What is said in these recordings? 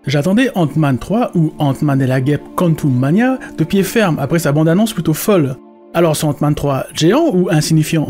J'attendais Ant-Man 3 ou Ant-Man et la guêpe Quantumania de pied ferme après sa bande-annonce plutôt folle. Alors ce Ant-Man 3 géant ou insignifiant?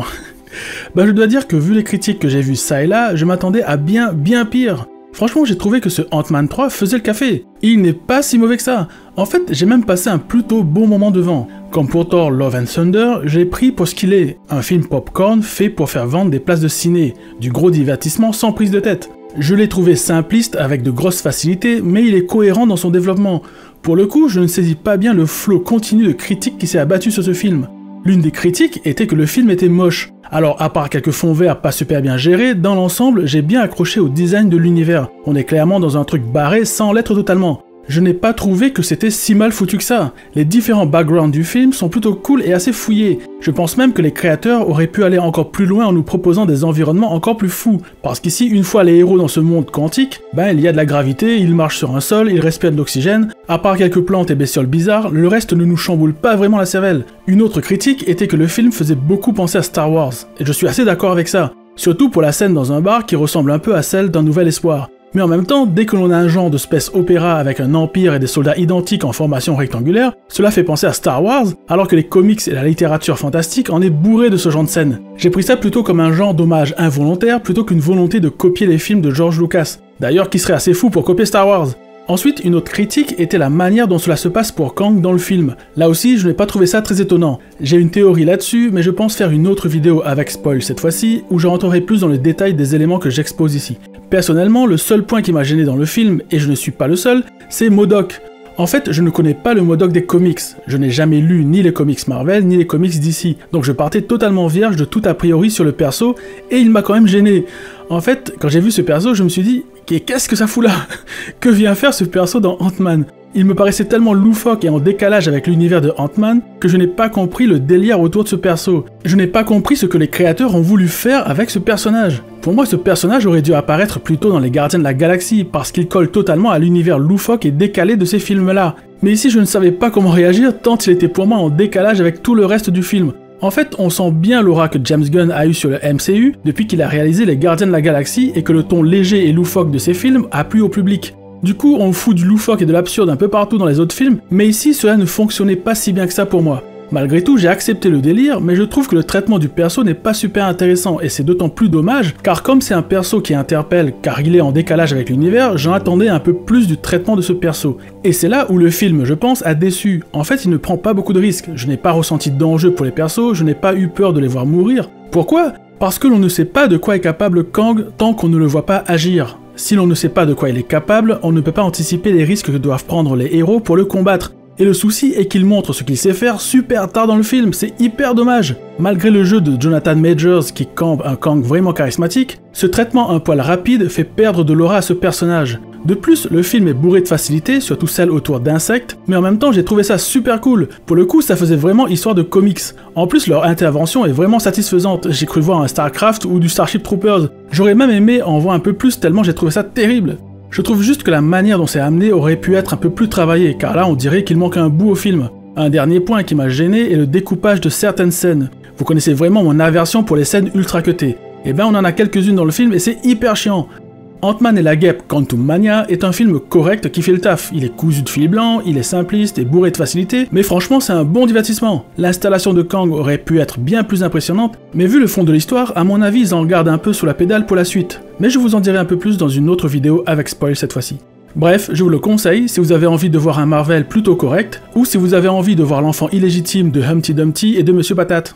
Je dois dire que vu les critiques que j'ai vues ça et là, je m'attendais à bien pire. Franchement, j'ai trouvé que ce Ant-Man 3 faisait le café. Il n'est pas si mauvais que ça. En fait, j'ai même passé un plutôt bon moment devant. Comme pour Thor Love and Thunder, j'ai pris pour ce qu'il est, un film popcorn fait pour faire vendre des places de ciné, du gros divertissement sans prise de tête. Je l'ai trouvé simpliste avec de grosses facilités, mais il est cohérent dans son développement. Pour le coup, je ne saisis pas bien le flot continu de critiques qui s'est abattu sur ce film. L'une des critiques était que le film était moche. Alors, à part quelques fonds verts pas super bien gérés, dans l'ensemble, j'ai bien accroché au design de l'univers. On est clairement dans un truc barré sans l'être totalement. Je n'ai pas trouvé que c'était si mal foutu que ça. Les différents backgrounds du film sont plutôt cool et assez fouillés. Je pense même que les créateurs auraient pu aller encore plus loin en nous proposant des environnements encore plus fous. Parce qu'ici, une fois les héros dans ce monde quantique, il y a de la gravité, ils marchent sur un sol, ils respirent de l'oxygène. À part quelques plantes et bestioles bizarres, le reste ne nous chamboule pas vraiment la cervelle. Une autre critique était que le film faisait beaucoup penser à Star Wars. Et je suis assez d'accord avec ça. Surtout pour la scène dans un bar qui ressemble un peu à celle d'un Nouvel Espoir. Mais en même temps, dès que l'on a un genre de space opéra avec un empire et des soldats identiques en formation rectangulaire, cela fait penser à Star Wars, alors que les comics et la littérature fantastique en est bourré de ce genre de scène. J'ai pris ça plutôt comme un genre d'hommage involontaire plutôt qu'une volonté de copier les films de George Lucas. D'ailleurs, qui serait assez fou pour copier Star Wars. Ensuite, une autre critique était la manière dont cela se passe pour Kang dans le film. Là aussi, je n'ai pas trouvé ça très étonnant. J'ai une théorie là-dessus, mais je pense faire une autre vidéo avec spoil cette fois-ci, où je rentrerai plus dans le détail des éléments que j'expose ici. Personnellement, le seul point qui m'a gêné dans le film, et je ne suis pas le seul, c'est MODOK. En fait, je ne connais pas le MODOK des comics. Je n'ai jamais lu ni les comics Marvel, ni les comics DC. Donc je partais totalement vierge de tout a priori sur le perso, et il m'a quand même gêné. En fait, quand j'ai vu ce perso, je me suis dit, qu'est-ce que ça fout là? Que vient faire ce perso dans Ant-Man? Il me paraissait tellement loufoque et en décalage avec l'univers de Ant-Man que je n'ai pas compris le délire autour de ce perso. Je n'ai pas compris ce que les créateurs ont voulu faire avec ce personnage. Pour moi, ce personnage aurait dû apparaître plutôt dans les Gardiens de la Galaxie parce qu'il colle totalement à l'univers loufoque et décalé de ces films-là. Mais ici, je ne savais pas comment réagir tant il était pour moi en décalage avec tout le reste du film. En fait, on sent bien l'aura que James Gunn a eu sur le MCU depuis qu'il a réalisé les Gardiens de la Galaxie et que le ton léger et loufoque de ses films a plu au public. Du coup, on fout du loufoque et de l'absurde un peu partout dans les autres films, mais ici, cela ne fonctionnait pas si bien que ça pour moi. Malgré tout, j'ai accepté le délire, mais je trouve que le traitement du perso n'est pas super intéressant, et c'est d'autant plus dommage, car comme c'est un perso qui interpelle, car il est en décalage avec l'univers, j'en attendais un peu plus du traitement de ce perso. Et c'est là où le film, je pense, a déçu. En fait, il ne prend pas beaucoup de risques, je n'ai pas ressenti d'enjeu pour les persos, je n'ai pas eu peur de les voir mourir. Pourquoi? Parce que l'on ne sait pas de quoi est capable Kang tant qu'on ne le voit pas agir. Si l'on ne sait pas de quoi il est capable, on ne peut pas anticiper les risques que doivent prendre les héros pour le combattre. Et le souci est qu'il montre ce qu'il sait faire super tard dans le film, c'est hyper dommage. Malgré le jeu de Jonathan Majors qui campe un Kang vraiment charismatique, ce traitement un poil rapide fait perdre de l'aura à ce personnage. De plus, le film est bourré de facilités, surtout celles autour d'insectes, mais en même temps j'ai trouvé ça super cool. Pour le coup, ça faisait vraiment histoire de comics. En plus, leur intervention est vraiment satisfaisante, j'ai cru voir un StarCraft ou du Starship Troopers. J'aurais même aimé en voir un peu plus tellement j'ai trouvé ça terrible. Je trouve juste que la manière dont c'est amené aurait pu être un peu plus travaillée, car là on dirait qu'il manque un bout au film. Un dernier point qui m'a gêné est le découpage de certaines scènes. Vous connaissez vraiment mon aversion pour les scènes ultra cutées. Et on en a quelques-unes dans le film et c'est hyper chiant. Ant-Man et la guêpe Quantumania est un film correct qui fait le taf. Il est cousu de fil blanc, il est simpliste et bourré de facilité, mais franchement c'est un bon divertissement. L'installation de Kang aurait pu être bien plus impressionnante, mais vu le fond de l'histoire, à mon avis ils en gardent un peu sous la pédale pour la suite. Mais je vous en dirai un peu plus dans une autre vidéo avec spoil cette fois-ci. Bref, je vous le conseille si vous avez envie de voir un Marvel plutôt correct, ou si vous avez envie de voir l'enfant illégitime de Humpty Dumpty et de Monsieur Patate.